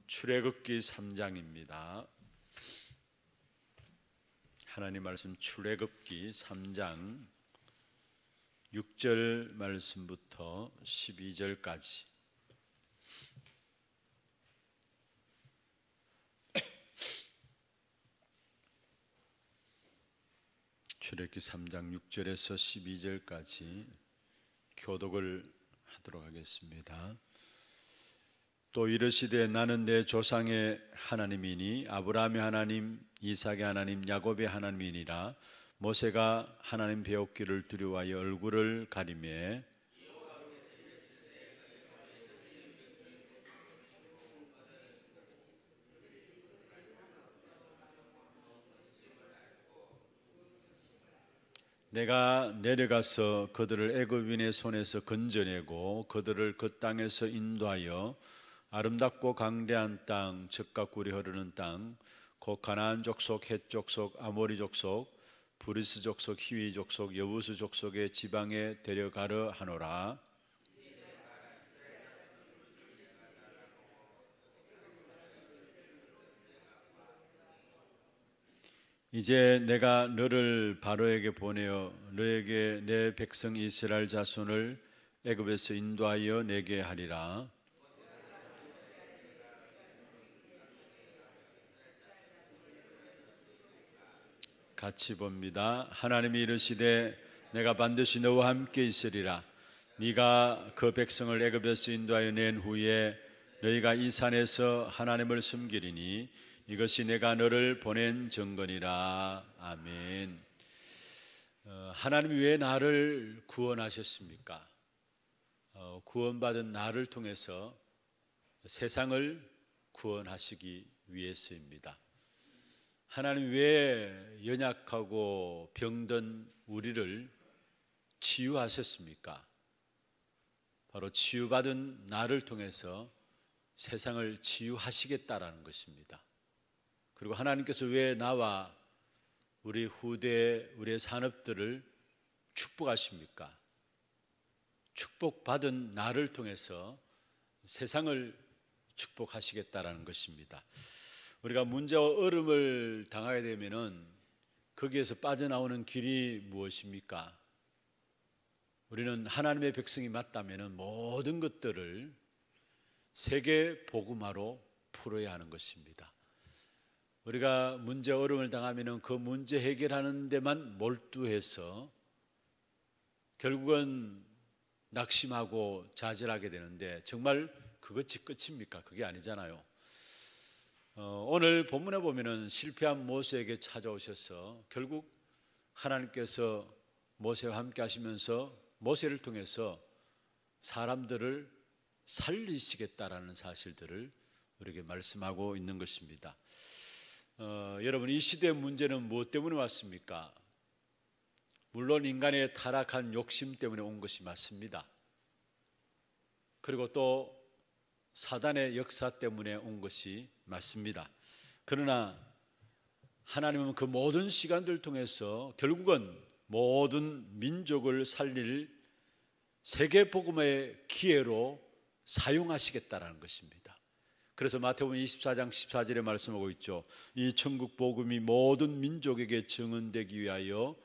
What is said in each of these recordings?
출애굽기 3장입니다. 하나님 말씀 출애굽기 3장 6절 말씀부터 12절까지. 출애굽기 3장 6절에서 12절까지 교독을 하도록 하겠습니다. 또 이르시되 나는 내 조상의 하나님이니 아브라함의 하나님, 이삭의 하나님, 야곱의 하나님이니라. 모세가 하나님 배웠기를 두려워하여 얼굴을 가리매 내가 내려가서 그들을 애굽인의 손에서 건져내고 그들을 그 땅에서 인도하여 아름답고 강대한 땅, 젖과 꿀이 흐르는 땅, 곧 가나안 족속, 헷 족속, 아모리 족속, 브리스 족속, 히위 족속, 여부스 족속의 지방에 데려가려 하노라. 이제 내가 너를 바로에게 보내어 너에게 내 백성 이스라엘 자손을 애굽에서 인도하여 내게 하리라. 같이 봅니다. 하나님이 이르시되 내가 반드시 너와 함께 있으리라. 네가 그 백성을 애굽에서 인도하여 낸 후에 너희가 이 산에서 하나님을 섬기리니 이것이 내가 너를 보낸 증거니라. 아멘. 하나님이 왜 나를 구원하셨습니까? 구원받은 나를 통해서 세상을 구원하시기 위해서입니다. 하나님 왜 연약하고 병든 우리를 치유하셨습니까? 바로 치유받은 나를 통해서 세상을 치유하시겠다라는 것입니다. 그리고 하나님께서 왜 나와 우리 후대, 우리의 산업들을 축복하십니까? 축복받은 나를 통해서 세상을 축복하시겠다라는 것입니다. 우리가 문제와 어려움을 당하게 되면은 거기에서 빠져나오는 길이 무엇입니까? 우리는 하나님의 백성이 맞다면은 모든 것들을 세계 복음화로 풀어야 하는 것입니다. 우리가 문제 어려움을 당하면은 그 문제 해결하는 데만 몰두해서 결국은 낙심하고 좌절하게 되는데 정말 그것이 끝입니까? 그게 아니잖아요. 오늘 본문에 보면은 실패한 모세에게 찾아오셔서 결국 하나님께서 모세와 함께 하시면서 모세를 통해서 사람들을 살리시겠다라는 사실들을 우리에게 말씀하고 있는 것입니다. 여러분, 이 시대의 문제는 무엇 때문에 왔습니까? 물론 인간의 타락한 욕심 때문에 온 것이 맞습니다. 그리고 또 사단의 역사 때문에 온 것이 맞습니다. 그러나 하나님은 그 모든 시간들을 통해서 결국은 모든 민족을 살릴 세계복음의 기회로 사용하시겠다라는 것입니다. 그래서 마태복음 24장 14절에 말씀하고 있죠. 이 천국 복음이 모든 민족에게 증언되기 위하여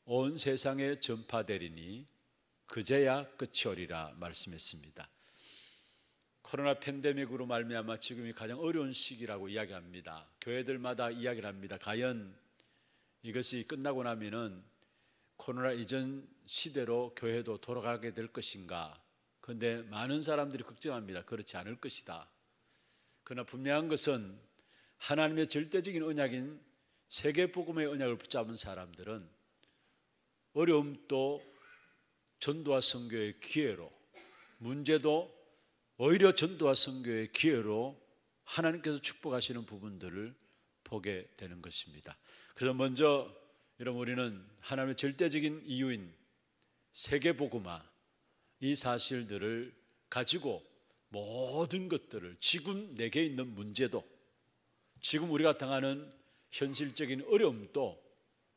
온 세상에 전파되리니 그제야 끝이 오리라 말씀했습니다. 코로나 팬데믹으로 말미암아 지금이 가장 어려운 시기라고 이야기합니다. 교회들마다 이야기를 합니다. 과연 이것이 끝나고 나면은 코로나 이전 시대로 교회도 돌아가게 될 것인가? 그런데 많은 사람들이 걱정합니다. 그렇지 않을 것이다. 그러나 분명한 것은 하나님의 절대적인 언약인 세계복음의 언약을 붙잡은 사람들은 어려움도 전도와 선교의 기회로, 문제도 오히려 전도와 선교의 기회로 하나님께서 축복하시는 부분들을 보게 되는 것입니다. 그래서 먼저 여러분, 우리는 하나님의 절대적인 이유인 세계복음화, 이 사실들을 가지고 모든 것들을, 지금 내게 있는 문제도, 지금 우리가 당하는 현실적인 어려움도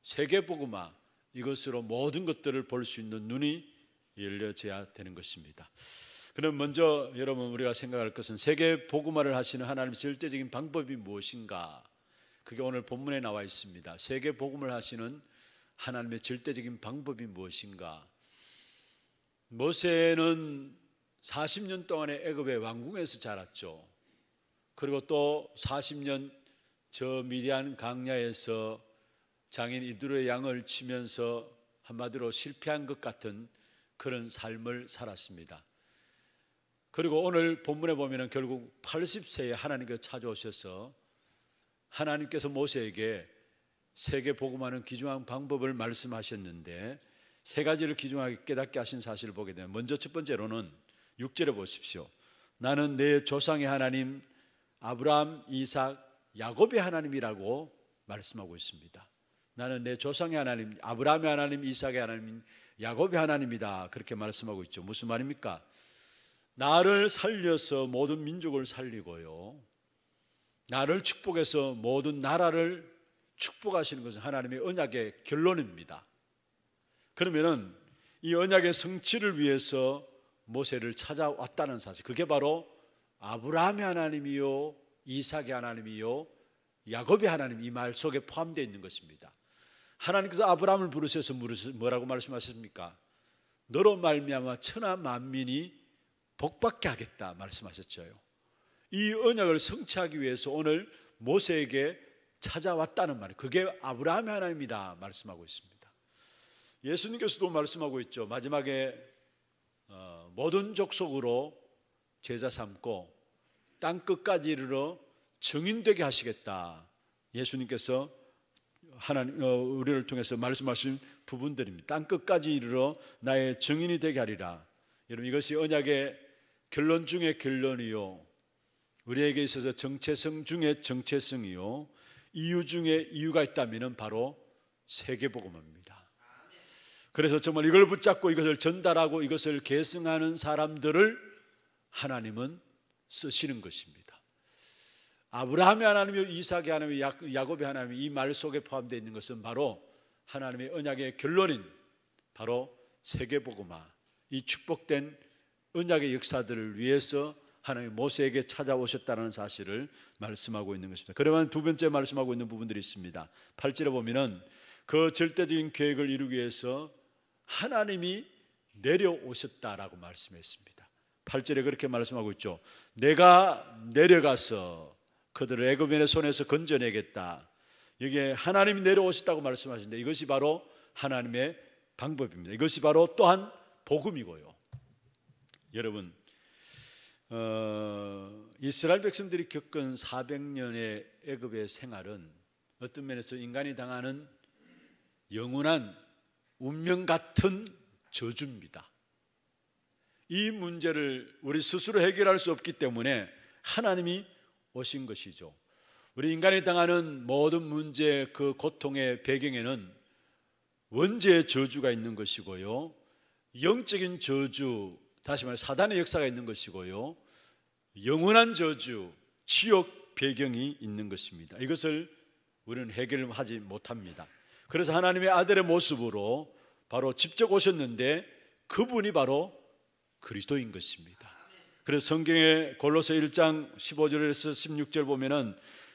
세계복음화, 이것으로 모든 것들을 볼 수 있는 눈이 열려져야 되는 것입니다. 그럼 먼저 여러분 우리가 생각할 것은 세계 복음화를 하시는 하나님의 절대적인 방법이 무엇인가? 그게 오늘 본문에 나와 있습니다. 세계 복음을 하시는 하나님의 절대적인 방법이 무엇인가? 모세는 40년 동안의 애굽의 왕궁에서 자랐죠. 그리고 또 40년 저 미디안 광야에서 장인 이드로의 양을 치면서 한마디로 실패한 것 같은 그런 삶을 살았습니다. 그리고 오늘 본문에 보면 결국 80세에 하나님께서 찾아오셔서 하나님께서 모세에게 세계 복음하는 귀중한 방법을 말씀하셨는데 세 가지를 귀중하게 깨닫게 하신 사실을 보게 되면, 먼저 첫 번째로는 6절에 보십시오. 나는 내 조상의 하나님 아브라함, 이삭, 야곱의 하나님이라고 말씀하고 있습니다. 나는 내 조상의 하나님, 아브라함의 하나님, 이삭의 하나님, 야곱의 하나님이다, 그렇게 말씀하고 있죠. 무슨 말입니까? 나를 살려서 모든 민족을 살리고요, 나를 축복해서 모든 나라를 축복하시는 것은 하나님의 언약의 결론입니다. 그러면은 이 언약의 성취를 위해서 모세를 찾아왔다는 사실, 그게 바로 아브라함의 하나님이요, 이삭의 하나님이요, 야곱의 하나님, 이 말 속에 포함되어 있는 것입니다. 하나님께서 아브라함을 부르셔서 뭐라고 말씀하셨습니까? 너로 말미암아 천하 만민이 복받게 하겠다 말씀하셨죠. 이 언약을 성취하기 위해서 오늘 모세에게 찾아왔다는 말이에요. 그게 아브라함의 하나님이다 말씀하고 있습니다. 예수님께서도 말씀하고 있죠. 마지막에 모든 족속으로 제자 삼고 땅 끝까지 이르러 증인되게 하시겠다. 예수님께서 우리를 통해서 말씀하신 부분들입니다. 땅 끝까지 이르러 나의 증인이 되게 하리라. 여러분, 이것이 언약의 결론 중의 결론이요, 우리에게 있어서 정체성 중에 정체성이요, 이유 중에 이유가 있다면 바로 세계복음입니다. 그래서 정말 이걸 붙잡고 이것을 전달하고 이것을 계승하는 사람들을 하나님은 쓰시는 것입니다. 아브라함의 하나님이요, 이삭의 하나님이요, 야곱의 하나님, 이 말 속에 포함되어 있는 것은 바로 하나님의 언약의 결론인 바로 세계복음화, 이 축복된 언약의 역사들을 위해서 하나님 모세에게 찾아오셨다는 사실을 말씀하고 있는 것입니다. 그러면 두 번째 말씀하고 있는 부분들이 있습니다. 8절에 보면은 그 절대적인 계획을 이루기 위해서 하나님이 내려오셨다라고 말씀했습니다. 8절에 그렇게 말씀하고 있죠. 내가 내려가서 그들을 애굽인의 손에서 건져내겠다. 여기에 하나님이 내려오셨다고 말씀하시는데 이것이 바로 하나님의 방법입니다. 이것이 바로 또한 복음이고요. 여러분, 이스라엘 백성들이 겪은 400년의 애굽의 생활은 어떤 면에서 인간이 당하는 영원한 운명 같은 저주입니다. 이 문제를 우리 스스로 해결할 수 없기 때문에 하나님이 오신 것이죠. 우리 인간이 당하는 모든 문제, 그 고통의 배경에는 원죄의 저주가 있는 것이고요, 영적인 저주, 다시 말해 사단의 역사가 있는 것이고요, 영원한 저주, 지옥 배경이 있는 것입니다. 이것을 우리는 해결하지 못합니다. 그래서 하나님의 아들의 모습으로 바로 직접 오셨는데 그분이 바로 그리스도인 것입니다. 그래서 성경의 골로새 1장 15절에서 16절 보면은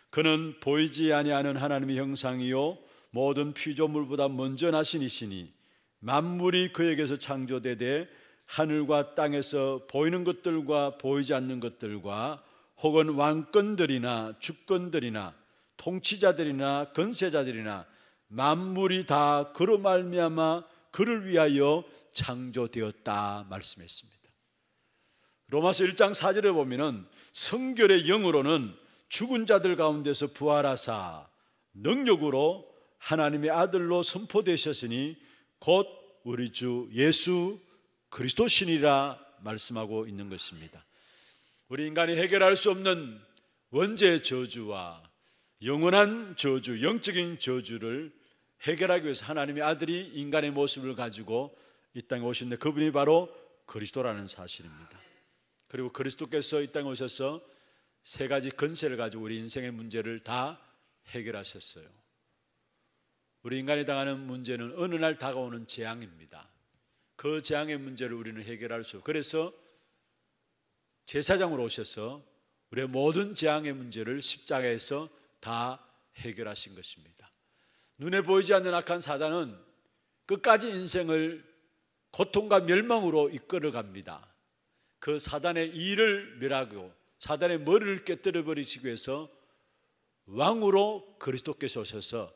그는 보이지 아니하는 하나님의 형상이요 모든 피조물보다 먼저 나신 이시니 만물이 그에게서 창조되되 하늘과 땅에서 보이는 것들과 보이지 않는 것들과 혹은 왕권들이나 주권들이나 통치자들이나 권세자들이나 만물이 다 그로 말미암아 그를 위하여 창조되었다 말씀했습니다. 로마서 1장 4절에 보면은 성결의 영으로는 죽은 자들 가운데서 부활하사 능력으로 하나님의 아들로 선포되셨으니 곧 우리 주 예수 그리스도시니라 말씀하고 있는 것입니다. 우리 인간이 해결할 수 없는 원죄의 저주와 영원한 저주, 영적인 저주를 해결하기 위해서 하나님의 아들이 인간의 모습을 가지고 이 땅에 오셨는데 그분이 바로 그리스도라는 사실입니다. 그리고 그리스도께서 이 땅에 오셔서 세 가지 권세를 가지고 우리 인생의 문제를 다 해결하셨어요. 우리 인간이 당하는 문제는 어느 날 다가오는 재앙입니다. 그 재앙의 문제를 우리는 해결할 수 없어요. 그래서 제사장으로 오셔서 우리의 모든 재앙의 문제를 십자가에서 다 해결하신 것입니다. 눈에 보이지 않는 악한 사단은 끝까지 인생을 고통과 멸망으로 이끌어갑니다. 그 사단의 일을 멸하고 사단의 머리를 깨뜨려 버리시기 위해서 왕으로 그리스도께서 오셔서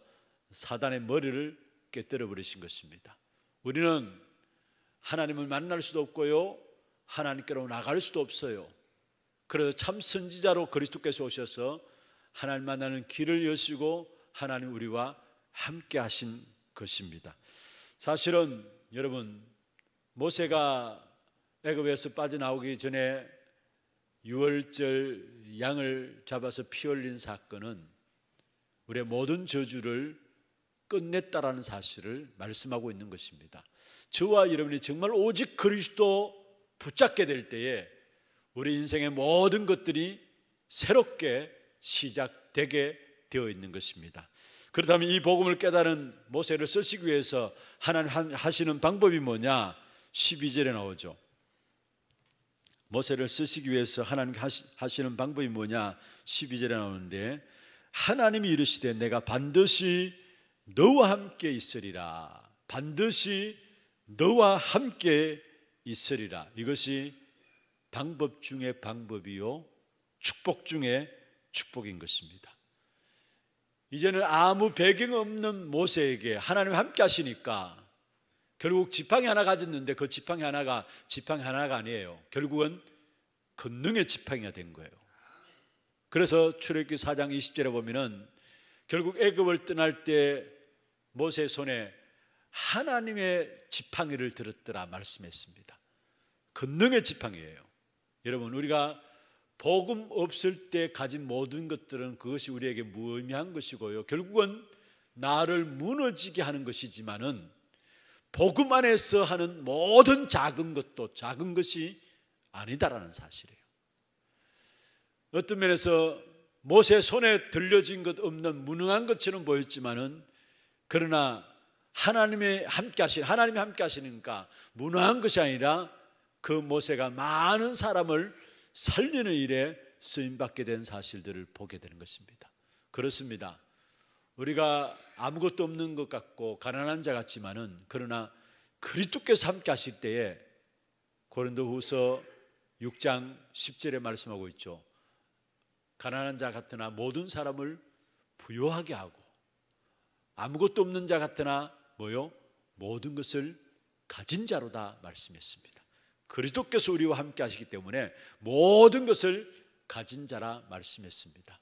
사단의 머리를 깨뜨려 버리신 것입니다. 우리는 하나님을 만날 수도 없고요, 하나님께로 나갈 수도 없어요. 그래서 참 선지자로 그리스도께서 오셔서 하나님 만나는 길을 여시고 하나님 우리와 함께 하신 것입니다. 사실은 여러분, 모세가 애굽에서 빠져나오기 전에 유월절 양을 잡아서 피 흘린 사건은 우리의 모든 저주를 끝냈다라는 사실을 말씀하고 있는 것입니다. 저와 여러분이 정말 오직 그리스도 붙잡게 될 때에 우리 인생의 모든 것들이 새롭게 시작되게 되어 있는 것입니다. 그렇다면 이 복음을 깨달은 모세를 쓰시기 위해서 하나님 하시는 방법이 뭐냐? 12절에 나오죠. 모세를 쓰시기 위해서 하나님 하시는 방법이 뭐냐? 12절에 나오는데, 하나님이 이르시되 내가 반드시 너와 함께 있으리라. 반드시 너와 함께 있으리라. 이것이 방법 중에 방법이요, 축복 중에 축복인 것입니다. 이제는 아무 배경 없는 모세에게 하나님 함께 하시니까 결국 지팡이 하나 가졌는데 그 지팡이 하나가 아니에요. 결국은 권능의 지팡이가 된 거예요. 그래서 출애굽기 4장 20절에 보면은 결국 애굽을 떠날 때 모세의 손에 하나님의 지팡이를 들었더라 말씀했습니다. 권능의 지팡이예요. 여러분, 우리가 복음 없을 때 가진 모든 것들은 그것이 우리에게 무의미한 것이고요, 결국은 나를 무너지게 하는 것이지만은 복음 안에서 하는 모든 작은 것도 작은 것이 아니다라는 사실이에요. 어떤 면에서 모세 손에 들려진 것 없는 무능한 것처럼 보였지만은, 그러나 하나님이 함께 하시니까 무능한 것이 아니라 그 모세가 많은 사람을 살리는 일에 쓰임받게 된 사실들을 보게 되는 것입니다. 그렇습니다. 우리가 아무것도 없는 것 같고 가난한 자 같지만은, 그러나 그리스도께서 함께 하실 때에 고린도후서 6장 10절에 말씀하고 있죠. 가난한 자 같으나 모든 사람을 부유하게 하고, 아무것도 없는 자 같으나 모든 것을 가진 자로다 말씀했습니다. 그리스도께서 우리와 함께 하시기 때문에 모든 것을 가진 자라 말씀했습니다.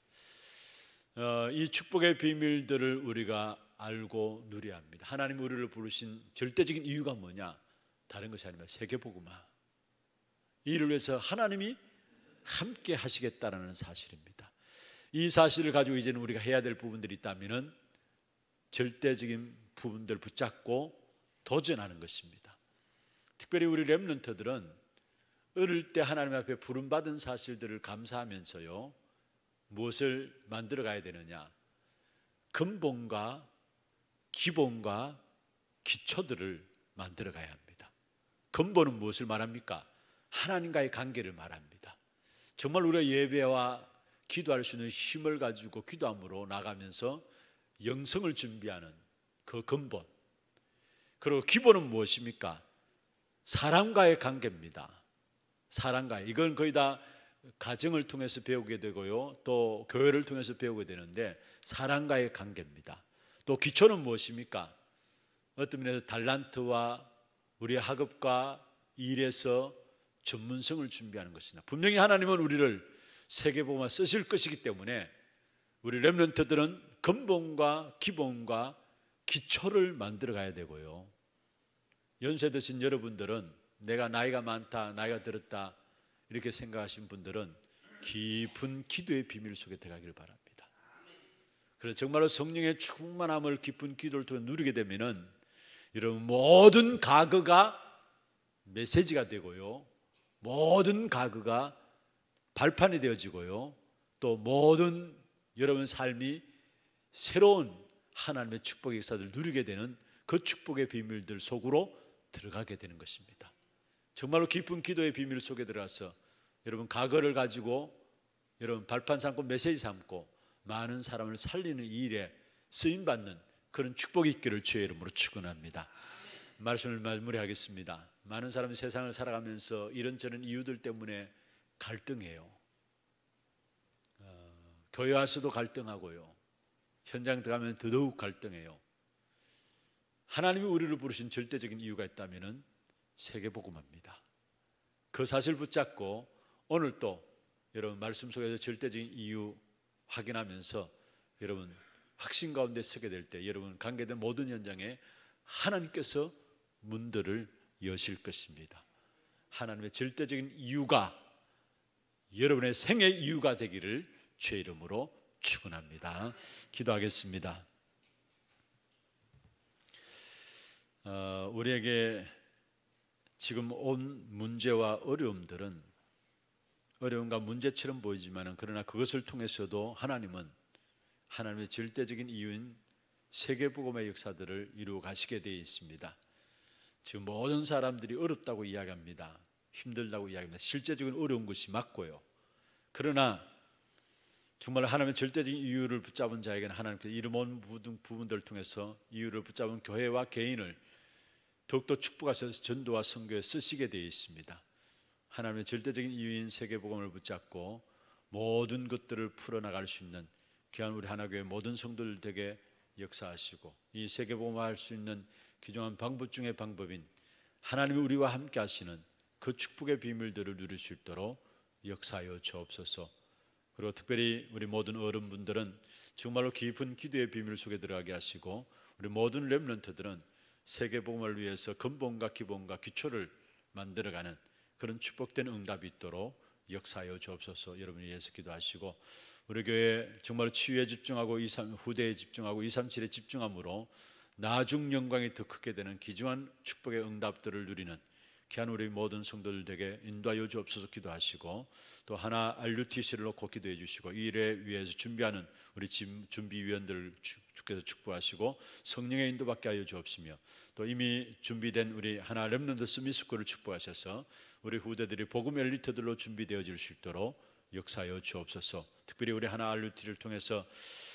이 축복의 비밀들을 우리가 알고 누려야 합니다. 하나님 우리를 부르신 절대적인 이유가 뭐냐? 다른 것이 아니라 세계복음화, 이를 위해서 하나님이 함께 하시겠다라는 사실입니다. 이 사실을 가지고 이제는 우리가 해야 될 부분들이 있다면 절대적인 부분들 붙잡고 도전하는 것입니다. 특별히 우리 렘넌트들은 어릴 때 하나님 앞에 부름받은 사실들을 감사하면서요, 무엇을 만들어 가야 되느냐? 근본과 기본과 기초들을 만들어 가야 합니다. 근본은 무엇을 말합니까? 하나님과의 관계를 말합니다. 정말 우리가 예배와 기도할 수 있는 힘을 가지고 기도함으로 나가면서 영성을 준비하는 그 근본, 그리고 기본은 무엇입니까? 사람과의 관계입니다. 사람과의, 이건 거의 다 가정을 통해서 배우게 되고요, 또 교회를 통해서 배우게 되는데 사람과의 관계입니다. 또 기초는 무엇입니까? 어떤 면에서 달란트와 우리의 학업과 일에서 전문성을 준비하는 것입니다. 분명히 하나님은 우리를 세계복음화 쓰실 것이기 때문에 우리 렘넌트들은 근본과 기본과 기초를 만들어 가야 되고요, 연세 드신 여러분들은 내가 나이가 많다, 나이가 들었다 이렇게 생각하신 분들은 깊은 기도의 비밀 속에 들어가기를 바랍니다. 그래서 정말로 성령의 충만함을 깊은 기도를 통해 누리게 되면은 여러분 모든 가거가 메시지가 되고요, 모든 가거가 발판이 되어지고요, 또 모든 여러분 삶이 새로운 하나님의 축복의 역사들을 누리게 되는 그 축복의 비밀들 속으로 들어가게 되는 것입니다. 정말로 깊은 기도의 비밀 속에 들어가서 여러분 과거를 가지고 여러분 발판 삼고 메시지 삼고 많은 사람을 살리는 일에 쓰임받는 그런 축복이 있기를 주의 이름으로 축원합니다. 말씀을 마무리하겠습니다. 많은 사람이 세상을 살아가면서 이런저런 이유들 때문에 갈등해요. 교회 와서도 갈등하고요. 현장 들어가면 더더욱 갈등해요. 하나님이 우리를 부르신 절대적인 이유가 있다면 세계복음화입니다. 그 사실 붙잡고 오늘 또 여러분 말씀 속에서 절대적인 이유 확인하면서 여러분 확신 가운데 서게 될 때 여러분 관계된 모든 현장에 하나님께서 문들을 여실 것입니다. 하나님의 절대적인 이유가 여러분의 생의 이유가 되기를 주의 이름으로 축원합니다. 기도하겠습니다. 우리에게 지금 온 문제와 어려움들은 어려움과 문제처럼 보이지만 그러나 그것을 통해서도 하나님은 하나님의 절대적인 이유인 세계복음의 역사들을 이루어 가시게 되어 있습니다. 지금 모든 사람들이 어렵다고 이야기합니다. 힘들다고 이야기합니다. 실제적인 어려운 것이 맞고요. 그러나 정말 하나님의 절대적인 이유를 붙잡은 자에게는 하나님께서 이런 모든 부분들을 통해서 이유를 붙잡은 교회와 개인을 더욱더 축복하셔서 전도와 선교에 쓰시게 되어 있습니다. 하나님의 절대적인 이유인 세계복음을 붙잡고 모든 것들을 풀어나갈 수 있는 귀한 우리 하나교회 모든 성도들에게 역사하시고 이 세계복음화 할 수 있는 귀중한 방법 중의 방법인 하나님이 우리와 함께 하시는 그 축복의 비밀들을 누릴 수 있도록 역사하여 주옵소서. 그리고 특별히 우리 모든 어른분들은 정말로 깊은 기도의 비밀 속에 들어가게 하시고 우리 모든 렘넌트들은 세계복음을 위해서 근본과 기본과 기초를 만들어가는 그런 축복된 응답이 있도록 역사하여 주옵소서. 여러분이 위해서 기도하시고 우리 교회 정말 치유에 집중하고 후대에 집중하고 237에 집중함으로 나중 영광이 더 크게 되는 귀중한 축복의 응답들을 누리는 귀한 우리 모든 성도들에게 인도하여 주옵소서. 기도하시고 또 하나 RUTC를 놓고 기도해 주시고 이 일에 위해서 준비하는 우리 준비위원들을 주께서 축복하시고 성령의 인도받게 하여 주옵시며 또 이미 준비된 우리 하나 렘넌트 스미스쿨을 축복하셔서 우리 후대들이 복음 엘리트들로 준비되어질 수 있도록 역사하여 주옵소서. 특별히 우리 하나 RUT를 통해서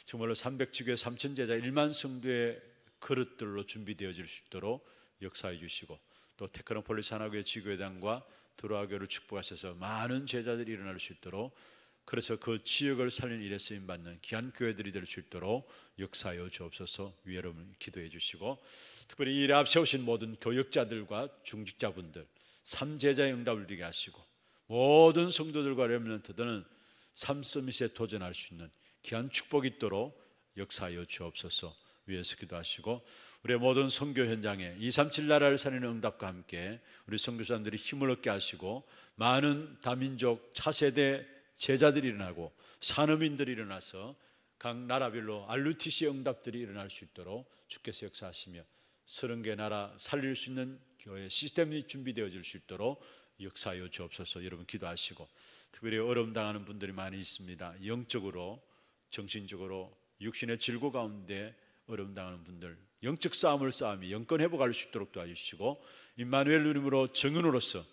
정말로 300지교회 3,000제자 1만 성도의 그릇들로 준비되어질 수 있도록 역사해 주시고 또 테크노폴리스 하나교회 지교회당과 도로아교를 축복하셔서 많은 제자들이 일어날 수 있도록 그래서 그 지역을 살리는 일에 쓰임받는 귀한 교회들이 될 수 있도록 역사하여 주옵소서. 위에 여러분 기도해 주시고 특별히 이 일에 앞세우신 모든 교역자들과 중직자분들 삼제자의 응답을 누리게 하시고 모든 성도들과 렘넌트들은 삼서밋에 도전할 수 있는 귀한 축복이 있도록 역사하여 주옵소서. 위에서 기도하시고 우리의 모든 선교 현장에 237 나라를 살리는 응답과 함께 우리 선교사님들이 힘을 얻게 하시고 많은 다민족 차세대 제자들이 일어나고 산업인들이 일어나서 각 나라별로 RUTC 응답들이 일어날 수 있도록 주께서 역사하시며 30개 나라 살릴 수 있는 교회 시스템이 준비되어질 수 있도록 역사하여 주옵소서. 여러분 기도하시고 특별히 어려움 당하는 분들이 많이 있습니다. 영적으로 정신적으로 육신의 질고 가운데 어려움 당하는 분들 영적 싸움을 싸움이 영권 회복할 수 있도록 도와주시고 임마누엘 누림으로 증인으로서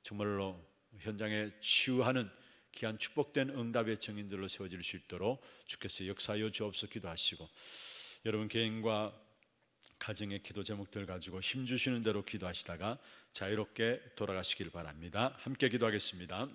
정말로 현장에 치유하는 귀한 축복된 응답의 증인들로 세워질 수 있도록 주께서 역사하여 주옵소서. 기도하시고 여러분 개인과 가정의 기도 제목들 가지고 힘주시는 대로 기도하시다가 자유롭게 돌아가시길 바랍니다. 함께 기도하겠습니다.